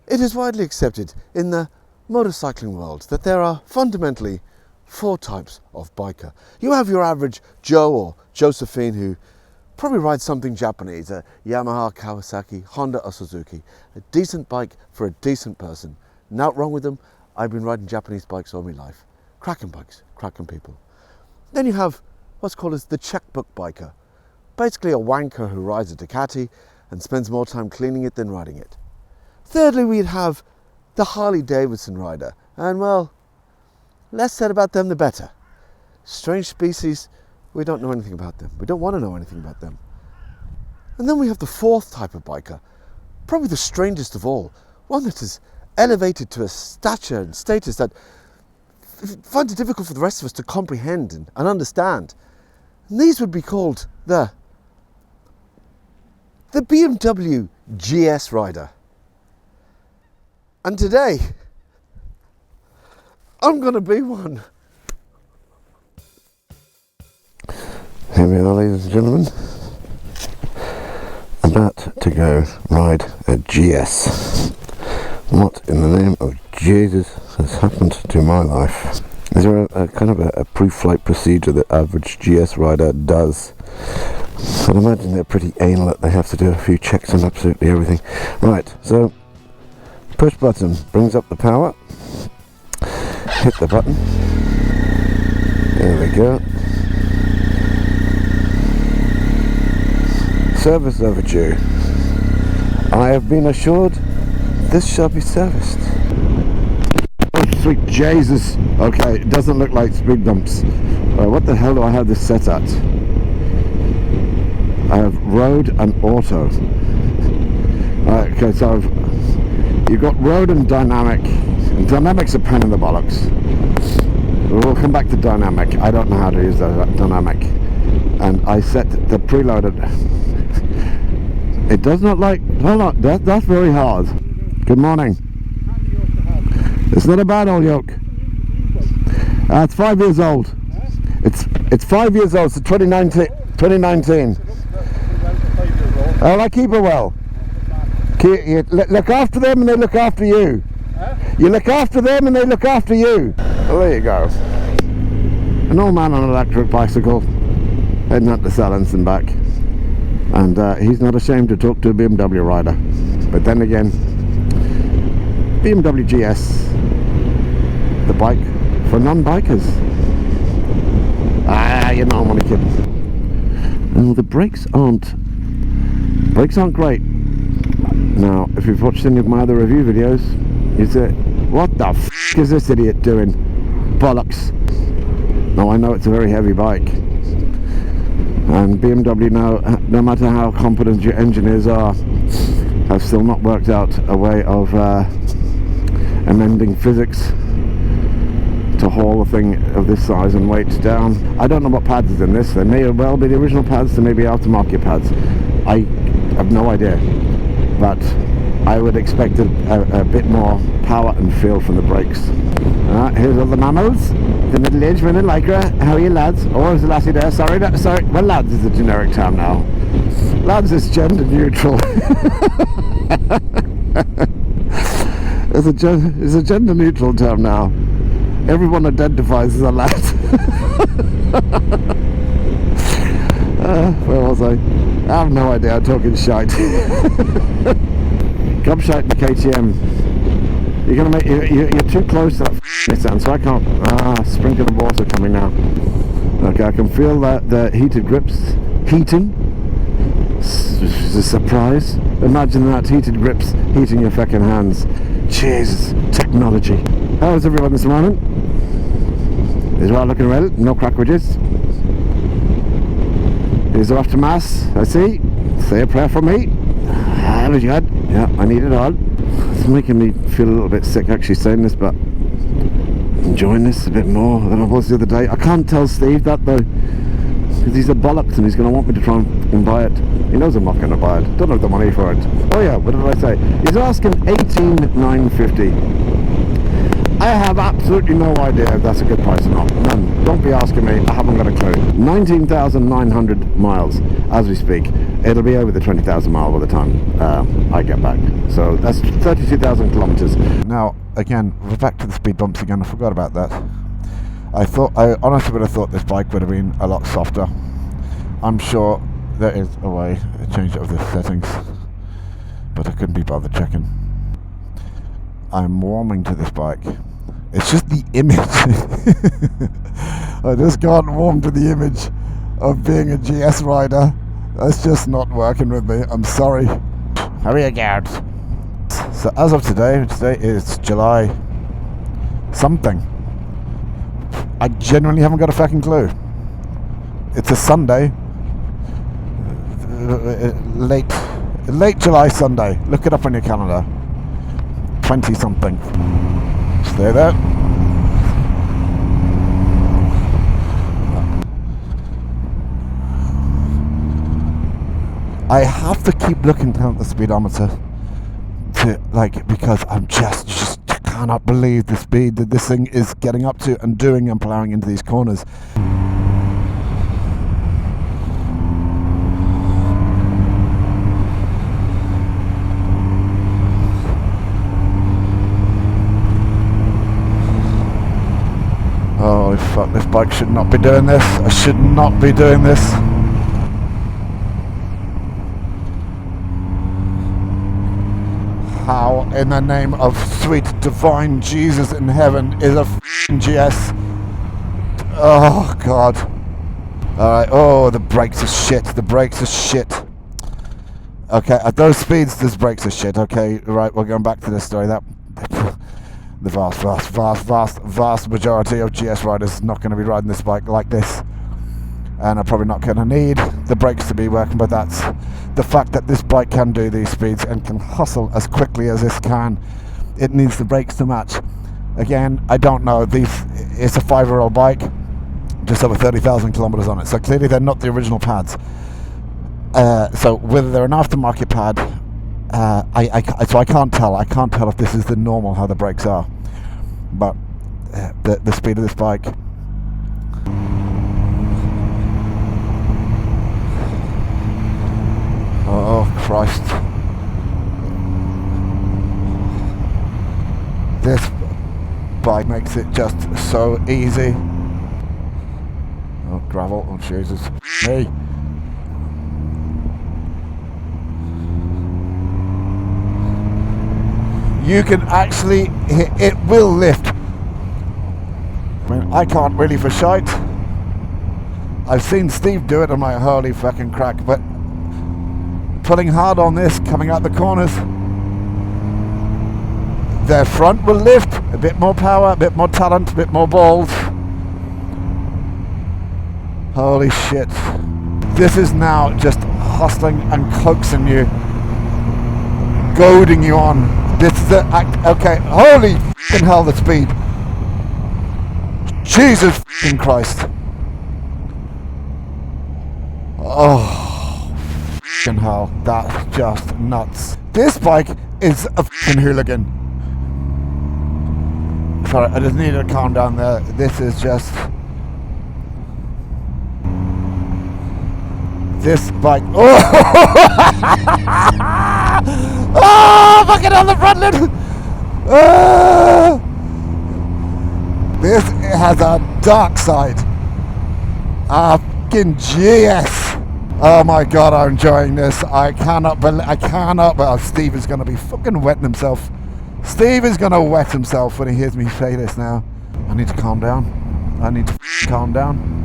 It is widely accepted in the motorcycling world that there are fundamentally 4 types of biker. You have your average Joe or Josephine who probably rides something Japanese, a Yamaha, Kawasaki, Honda or Suzuki. A decent bike for a decent person. Nothing wrong with them. I've been riding Japanese bikes all my life. Cracking bikes, cracking people. Then you have what's called as the checkbook biker. Basically a wanker who rides a Ducati and spends more time cleaning it than riding it. Thirdly, we'd have the Harley Davidson rider. And well, less said about them the better. Strange species, we don't know anything about them. We don't want to know anything about them. And then we have the 4th type of biker, probably the strangest of all, one that is elevated to a stature and status that finds it difficult for the rest of us to comprehend and understand. And these would be called the BMW GS rider. And today, I'm going to be one. Here we are, ladies and gentlemen, about to go ride a GS. What in the name of Jesus has happened to my life? Is there a kind of a pre-flight procedure that average GS rider does? I'd imagine they're pretty anal that they have to do a few checks on absolutely everything. Right, so push button brings up the power. Hit the button. There we go. Service overdue. I have been assured this shall be serviced. Oh, sweet Jesus. Okay, it doesn't look like speed bumps. What the hell do I have this set at? I have road and auto. Okay, so you've got road and dynamic. And dynamic's a pain in the bollocks. We'll come back to dynamic. I don't know how to use that dynamic. And I set the preloaded. It does not like. Hold on, that's very hard. Good morning. It's not a bad old yoke. It's 5 years old. It's 5 years old. It's 2019. Oh, I keep it well. You look after them and they look after you. You look after them and they look after you. Well, there you go. An old man on an electric bicycle heading up to Sellens and back. And he's not ashamed to talk to a BMW rider. But then again, BMW GS, the bike for non-bikers. You know I'm only kidding. No, the brakes aren't great. Now, if you've watched any of my other review videos, you say, what the f*** is this idiot doing? Bollocks. Now, I know it's a very heavy bike. And BMW now, no matter how competent your engineers are, have still not worked out a way of amending physics to haul a thing of this size and weight down. I don't know what pads is in this. They may well be the original pads, they may be aftermarket pads. I have no idea. But I would expect a bit more power and feel from the brakes. Here's all the mammals. The middle-aged men in Lycra. How are you, lads? Oh, there's a lassie there. Sorry. Well, lads is a generic term now. Lads is gender neutral. It's a gender neutral term now. Everyone identifies as a lad. Where was I? I have no idea. I'm talking shite. Come shite the KTM. You're gonna make you're too close to that sound, so I can't. Sprinkle of water coming now. Okay, I can feel that the heated grips heating. It's a surprise. Imagine that, heated grips heating your fucking hands. Jesus, technology. How is everyone this morning? Is all looking well? No crack ridges. Is off to mass? I see. Say a prayer for me. Very good. Yeah, I need it all. It's making me feel a little bit sick actually saying this, but enjoying this a bit more than I was the other day. I can't tell Steve that though, because he's a bollocks and he's going to want me to try and buy it. He knows I'm not going to buy it. Don't have the money for it. Oh yeah, what did I say? He's asking $18,950. I have absolutely no idea if that's a good price or not. None. Don't be asking me. I haven't got a clue. 19,900 miles as we speak. it'll be over the 20,000 mile by the time I get back. So that's 32,000 kilometers. Now, again, we're back to the speed bumps again. I forgot about that. I honestly would have thought this bike would have been a lot softer. I'm sure there is a way to change it of the settings, but I couldn't be bothered checking. I'm warming to this bike. It's just the image. I just can't warm to the image of being a GS rider. That's just not working with me. I'm sorry. How are you, guards? So as of today is July something. I genuinely haven't got a fucking clue. It's a Sunday. Late July Sunday. Look it up on your calendar. 20 something. Stay there. I have to keep looking down at the speedometer because I'm just cannot believe the speed that this thing is getting up to and doing and plowing into these corners. Holy fuck, this bike should not be doing this. I should not be doing this. How in the name of sweet divine Jesus in heaven is a f***ing GS? Oh god. Alright, oh, the brakes are shit. The brakes are shit. Okay, at those speeds, these brakes are shit. Okay, right, we're going back to this story. The vast majority of GS riders are not going to be riding this bike like this, and are probably not going to need the brakes to be working, but that's the fact that this bike can do these speeds and can hustle as quickly as this can. It needs the brakes to match. Again, I don't know, it's a 5-year-old bike, just over 30,000 kilometers on it, so clearly they're not the original pads. So whether they're an aftermarket pad, I can't tell. I can't tell if this is the normal how the brakes are, but the speed of this bike. Oh Christ! This bike makes it just so easy. Oh gravel! Oh Jesus! Hey. You can actually, it will lift. I mean, I can't really for shite. I've seen Steve do it on my holy fucking crack, but pulling hard on this, coming out the corners, their front will lift, a bit more power, a bit more talent, a bit more balls. Holy shit. This is now just hustling and coaxing you, goading you on. This is the act. Okay, holy f***ing hell, the speed. Jesus f***ing Christ. Oh, f***ing hell, that's just nuts. This bike is a f***ing hooligan. Sorry, I just needed to calm down there. This is just... This bike... Oh! Oh, fucking on the front lid! This has a dark side. A fucking GS. Oh my god, I'm enjoying this. I cannot, well, Steve is going to be fucking wetting himself. Steve is going to wet himself when he hears me say this now. I need to calm down. I need to calm down.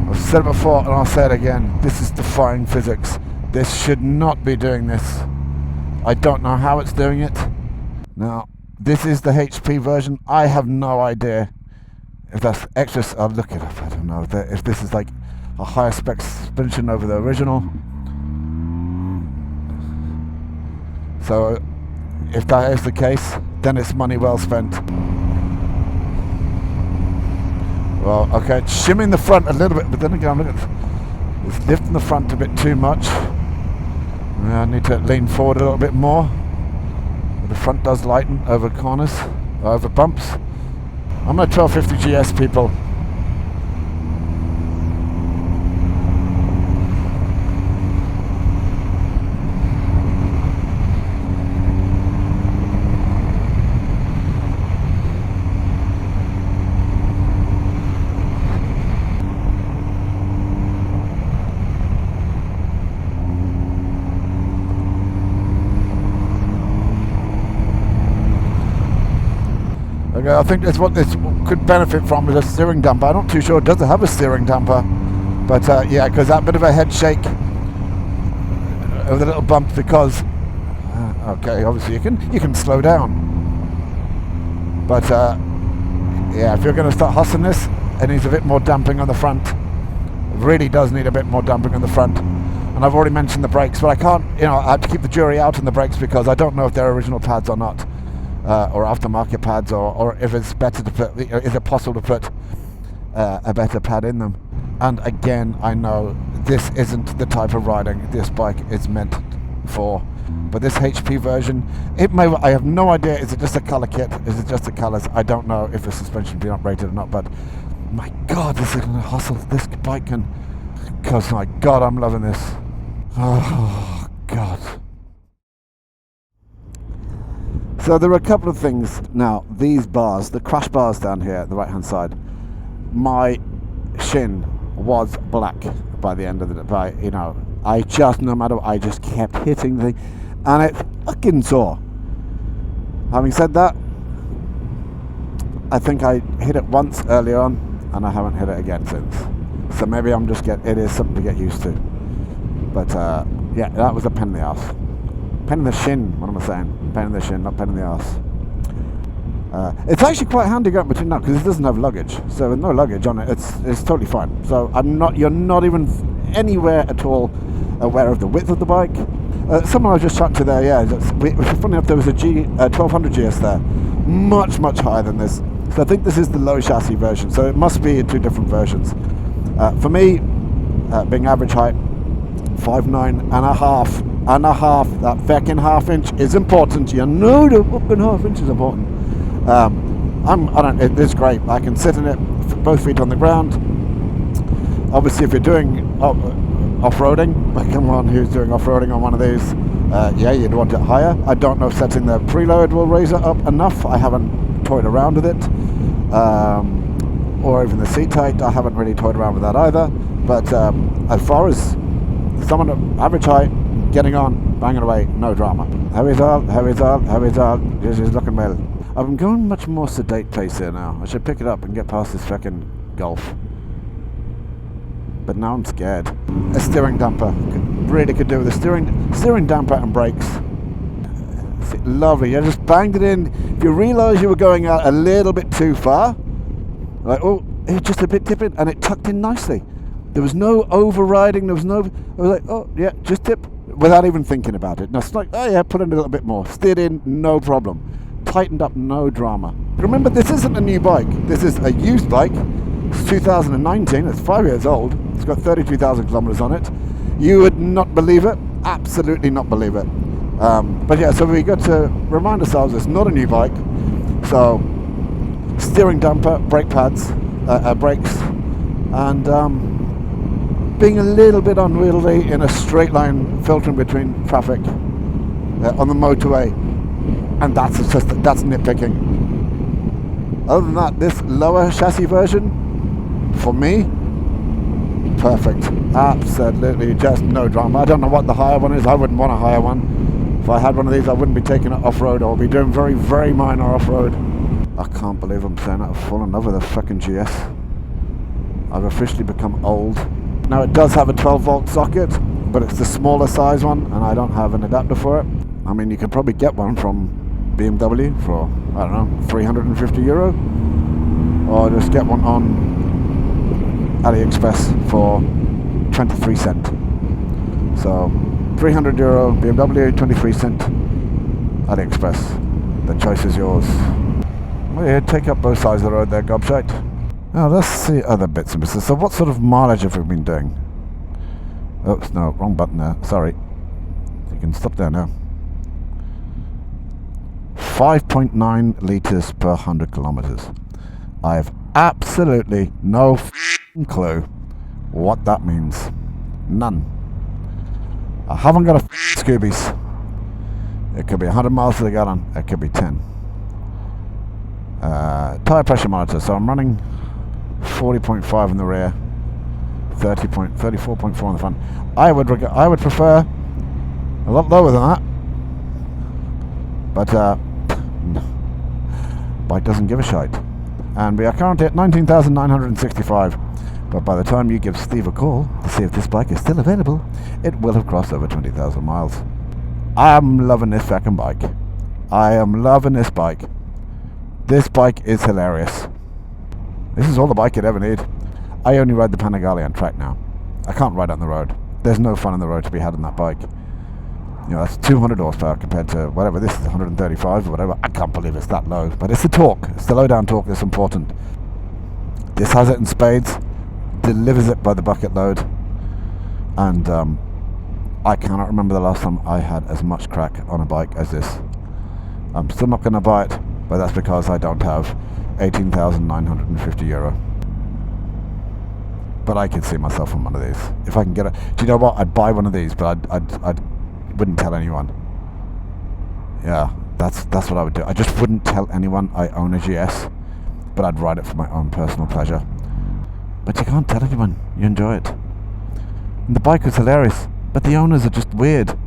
I've said it before and I'll say it again. This is defying physics. This should not be doing this. I don't know how it's doing it. Now, this is the HP version. I have no idea if that's extra. I'll look it up. I don't know if this is like a higher spec suspension over the original. So, if that is the case, then it's money well spent. Well, okay, it's shimming the front a little bit, but then again, I'm looking at it's lifting the front a bit too much. I need to lean forward a little bit more. The front does lighten over corners, over bumps. I'm a 1250 GS, people. I think that's what this could benefit from, is a steering damper. I'm not too sure, does it have a steering damper? But yeah, because that bit of a head shake with a little bump, because okay, obviously you can slow down, but yeah, if you're going to start hustling this, it needs a bit more damping on the front. It really does need a bit more damping on the front. And I've already mentioned the brakes, but I can't, you know, I have to keep the jury out on the brakes because I don't know if they're original pads or not, or aftermarket pads, or if it's better to put, is it possible to put a better pad in them. And again, I know this isn't the type of riding this bike is meant for, but this HP version, I have no idea, is it just a colour kit, is it just the colours, I don't know if the suspension been uprated or not, but my god, this is going to hustle, this bike can, because my god, I'm loving this. Oh god. So there are a couple of things. Now, these bars, the crash bars down here at the right hand side, my shin was black by the end of the day. You know, I just kept hitting the, and it fucking sore. Having said that, I think I hit it once earlier on and I haven't hit it again since, so maybe it is something to get used to. But yeah, that was a pain in the ass. Pain in the shin, what am I saying? Pain in the shin, not pain in the ass. It's actually quite handy going between now because it doesn't have luggage. So with no luggage on it, it's totally fine. So you're not even anywhere at all aware of the width of the bike. Someone I was just chatting to there, yeah, funny enough, there was a 1200 GS there, much higher than this. So I think this is the low chassis version. So it must be in two different versions. For me, being average height, 5'9" and a half, that fucking half inch is important. You know the fucking half inch is important. It's great. I can sit in it, both feet on the ground. Obviously, if you're doing off-roading, like someone who's doing off-roading on one of these, yeah, you'd want it higher. I don't know if setting the preload will raise it up enough. I haven't toyed around with it. Or even the seat height, I haven't really toyed around with that either. But as far as someone at average height, getting on, banging away, no drama. How is all? This is looking well. I'm going much more sedate pace here now. I should pick it up and get past this fucking Golf. But now I'm scared. A steering damper. Really could do with a steering damper and brakes. Lovely. You just banged it in. If you realise you were going out a little bit too far, like, oh, it's just a bit tipping, and it tucked in nicely. There was no overriding. I was like, oh yeah, just tip, without even thinking about it. No, it's like, oh yeah, put in a little bit more. Steered in, no problem. Tightened up, no drama. Remember, this isn't a new bike. This is a used bike. It's 2019. It's 5 years old. It's got 32,000 kilometers on it. You would not believe it. Absolutely not believe it. But yeah, so we got to remind ourselves it's not a new bike. So steering damper, brake pads, brakes, and being a little bit unwieldy in a straight line filtering between traffic on the motorway, and that's nitpicking. Other than that, this lower chassis version, for me, perfect. Absolutely, just no drama. I don't know what the higher one is. I wouldn't want a higher one. If I had one of these, I wouldn't be taking it off-road, or be doing very, very minor off-road. I can't believe I'm saying that. I've fallen in love with a fucking GS. I've officially become old. Now, it does have a 12-volt socket, but it's the smaller size one, and I don't have an adapter for it. I mean, you could probably get one from BMW for, I don't know, €350, or just get one on AliExpress for 23 cents. So €300 BMW, 23 cents AliExpress. The choice is yours. Well, yeah, take up both sides of the road there, gobshite. Now let's see other bits and pieces. So what sort of mileage have we been doing? Oops, no, wrong button there. Sorry. You can stop there now. 5.9 litres per 100 kilometres. I have absolutely no clue what that means. None. I haven't got a Scoobies. It could be 100 miles to the gallon. It could be 10. Tyre pressure monitor. So I'm running 40.5 in the rear, 34.4 in the front. I would prefer a lot lower than that, but bike doesn't give a shite. And we are currently at 19,965. But by the time you give Steve a call to see if this bike is still available, it will have crossed over 20,000 miles. I'm loving this fucking bike. I am loving this bike. This bike is hilarious. This is all the bike you'd ever need. I only ride the Panigale on track now. I can't ride on the road. There's no fun on the road to be had on that bike. You know, that's 200 horsepower compared to whatever, this is 135 or whatever. I can't believe it's that low. But it's the torque. It's the low down torque that's important. This has it in spades. Delivers it by the bucket load. And I cannot remember the last time I had as much crack on a bike as this. I'm still not going to buy it, but that's because I don't have 18,950 euro. But I could see myself on one of these. If I can get it. Do you know what? I'd buy one of these, but I wouldn't tell anyone. Yeah, that's what I would do. I just wouldn't tell anyone I own a GS, but I'd ride it for my own personal pleasure. But you can't tell anyone you enjoy it. And the bike was hilarious, but the owners are just weird.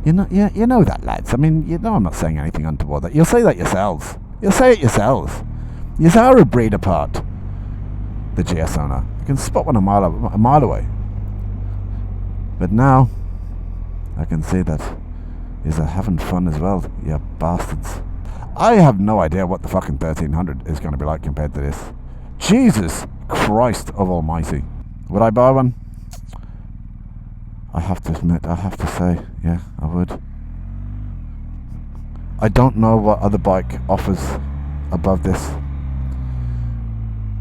You know that, lads. I mean, you know I'm not saying anything untoward. You'll say that yourselves. You'll say it yourselves. You are a breed apart. The GS owner. You can spot one a mile away. But now, I can see that you're having fun as well, you bastards. I have no idea what the fucking 1300 is going to be like compared to this. Jesus Christ of Almighty. Would I buy one? I have to admit, I have to say, yeah, I would. I don't know what other bike offers above this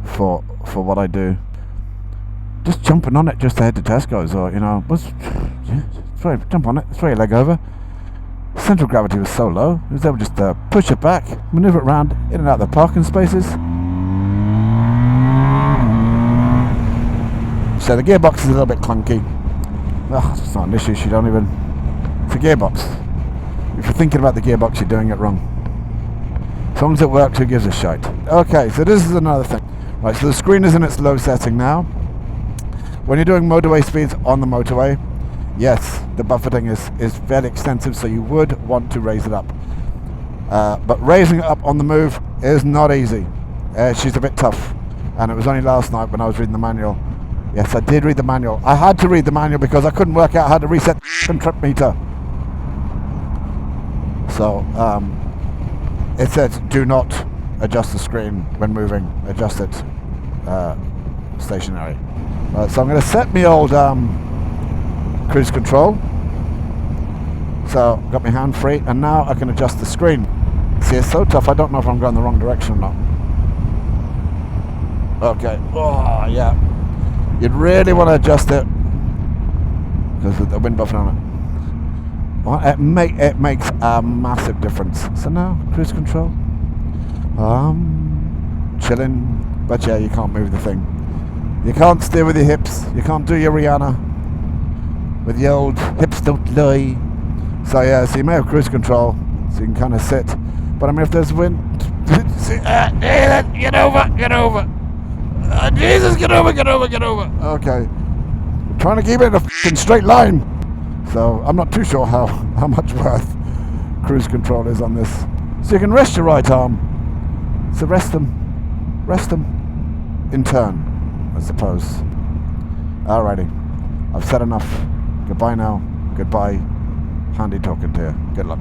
for what I do. Just jumping on it just to head to Tesco's, or jump on it, throw your leg over. Central gravity was so low, it was able just to push it back, manoeuvre it around in and out of the parking spaces. So the gearbox is a little bit clunky. Oh, it's not an issue, it's a gearbox. If you're thinking about the gearbox, you're doing it wrong. As long as it works, who gives a shite? Okay, so this is another thing. Right, so the screen is in its low setting now. When you're doing motorway speeds on the motorway, yes, the buffeting is fairly extensive, so you would want to raise it up. But raising it up on the move is not easy. She's a bit tough. And it was only last night when I was reading the manual. Yes, I did read the manual. I had to read the manual because I couldn't work out how to reset the trip meter. So, it said do not adjust the screen when moving. Adjust it stationary. Right, so I'm going to set my old cruise control. So, got my hand free, and now I can adjust the screen. See, it's so tough, I don't know if I'm going the wrong direction or not. Okay, oh yeah. You'd really want to adjust it because of the wind buffing on it. Well, it makes a massive difference. So now, cruise control. Chilling, but yeah, you can't move the thing. You can't steer with your hips. You can't do your Rihanna with the old hips don't lie. So yeah, so you may have cruise control, so you can kind of sit. But I mean, if there's wind, get over. Jesus, get over. Okay, trying to keep it in a f***ing straight line. So I'm not too sure how much worth cruise control is on this. So you can rest your right arm. So rest them in turn, I suppose. Alrighty, I've said enough. Goodbye now. Goodbye. Handy talking to you. Good luck.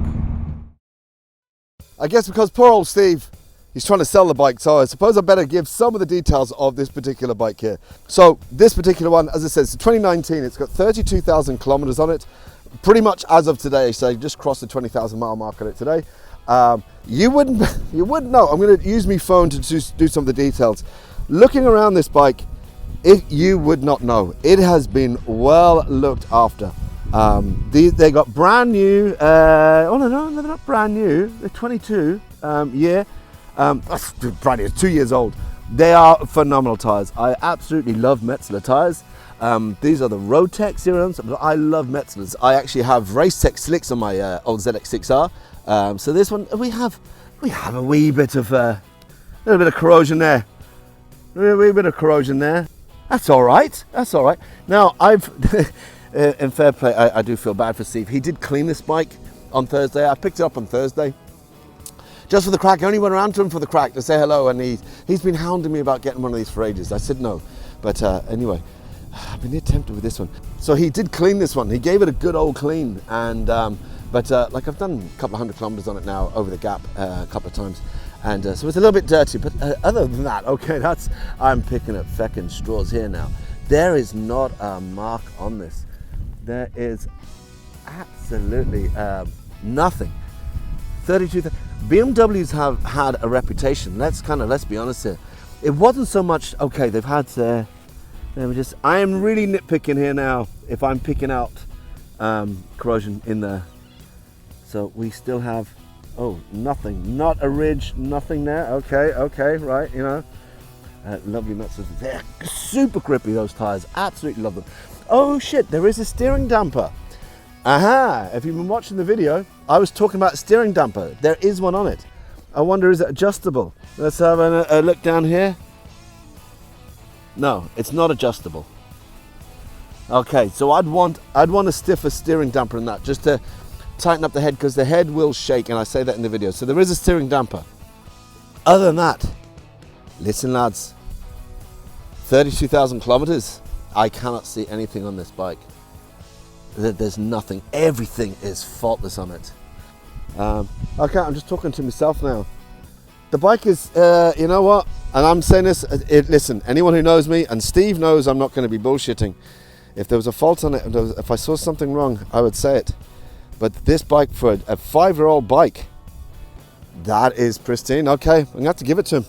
I guess because poor old Steve, he's trying to sell the bike, so I suppose I better give some of the details of this particular bike here. So this particular one, as I said, it's a 2019, it's got 32,000 kilometers on it, pretty much as of today, so I just crossed the 20,000 mile mark on it today. You wouldn't know. I'm going to use my phone to do some of the details. Looking around this bike, you would not know. It has been well looked after. They got brand new, oh no, they're not brand new, they're 22 year. That's brand new, it's 2 years old. They are phenomenal tyres. I absolutely love Metzeler tyres. These are the Roadtech serums. I love Metzelers. I actually have Racetech slicks on my old ZX6R. So this one, we have a wee bit of little bit of corrosion there. A wee bit of corrosion there. That's all right. That's all right. Now I've, in fair play, I do feel bad for Steve. He did clean this bike on Thursday. I picked it up on Thursday. just for the crack. I only went around to him for the crack to say hello, and he's been hounding me about getting one of these for ages. I said no, but anyway, I've been tempted with this one. So he did clean this one. He gave it a good old clean, and like I've done a couple of 100 kilometers on it now over the gap a couple of times, and so it's a little bit dirty. But other than that, okay, I'm picking up feckin' straws here now. There is not a mark on this. There is absolutely nothing. 32. BMWs have had a reputation. Let's be honest here. It wasn't so much. Okay, they've had. I am really nitpicking here now. If I'm picking out corrosion in there, so we still have. Oh, nothing. Not a ridge. Nothing there. Okay, right. You know, lovely nuts. They're super grippy. Those tires. Absolutely love them. Oh shit! There is a steering damper. Aha! If you've been watching the video, I was talking about steering damper. There is one on it. I wonder, is it adjustable? Let's have a look down here. No, it's not adjustable. Okay, so I'd want a stiffer steering damper than that, just to tighten up the head, because the head will shake, and I say that in the video. So there is a steering damper. Other than that, listen lads, 32,000 kilometers. I cannot see anything on this bike. There's nothing. Everything is faultless on it. Okay, I'm just talking to myself now. The bike is, you know what? And I'm saying this, listen, anyone who knows me, and Steve knows I'm not going to be bullshitting. If there was a fault on it, if I saw something wrong, I would say it. But this bike, for a 5-year-old bike, that is pristine. Okay, I'm going to have to give it to him.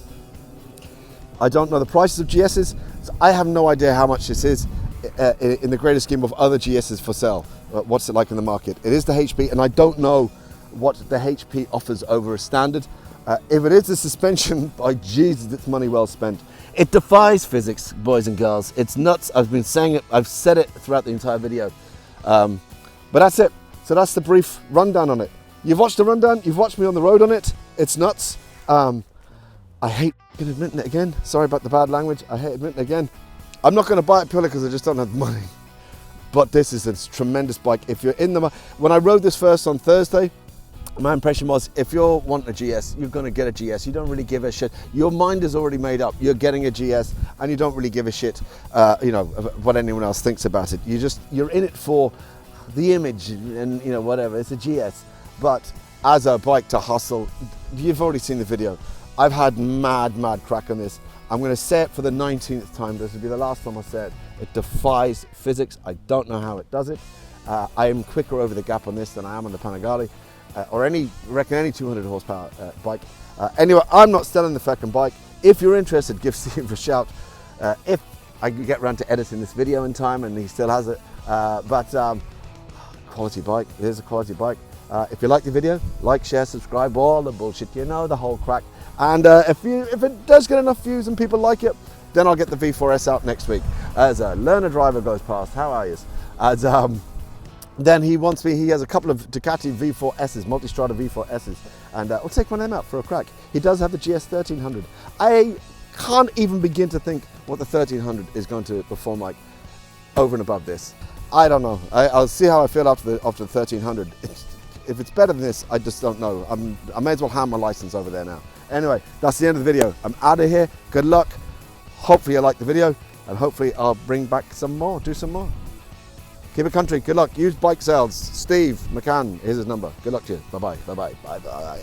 I don't know the prices of GSs. So I have no idea how much this is. In the greater scheme of other GSs for sale, what's it like in the market? It is the HP, and I don't know what the HP offers over a standard. If it is the suspension, by Jesus, it's money well spent. It defies physics, boys and girls. It's nuts. I've been saying it. I've said it throughout the entire video. But that's it. So that's the brief rundown on it. You've watched the rundown. You've watched me on the road on it. It's nuts. I hate admitting it again. Sorry about the bad language. I hate admitting it again. I'm not going to buy it purely because I just don't have the money. But this is a tremendous bike. If you're in the... When I rode this first on Thursday, my impression was, if you're wanting a GS, you're going to get a GS. You don't really give a shit. Your mind is already made up. You're getting a GS, and you don't really give a shit, you know, what anyone else thinks about it. You're in it for the image and, you know, whatever. It's a GS. But as a bike to hustle, you've already seen the video. I've had mad crack on this. I'm going to say it for the 19th time. This will be the last time I say it. It defies physics. I don't know how it does it. I am quicker over the gap on this than I am on the Panigale, or any 200 horsepower bike. Anyway, I'm not selling the fucking bike. If you're interested, give Steve a shout. If I can get around to editing this video in time, and he still has it. Quality bike. It is a quality bike. If you like the video, like, share, subscribe, all the bullshit. You know the whole crack. And if it does get enough views and people like it, then I'll get the V4S out next week. As a learner driver goes past, how are you? As then he wants me. He has a couple of Ducati V4Ss, multistrada V4Ss, and we'll take one of them out for a crack. He does have the GS 1300. I can't even begin to think what the 1300 is going to perform like over and above this. I don't know. I'll see how I feel after the 1300. If it's better than this, I just don't know. I may as well hand my license over there now. Anyway, that's the end of the video. I'm out of here. Good luck. Hopefully you like the video, and hopefully I'll bring back some more, do some more. Keep it country. Good luck. Use bike sales. Steve McCann, here's his number. Good luck to you. Bye-bye. Bye-bye. Bye-bye.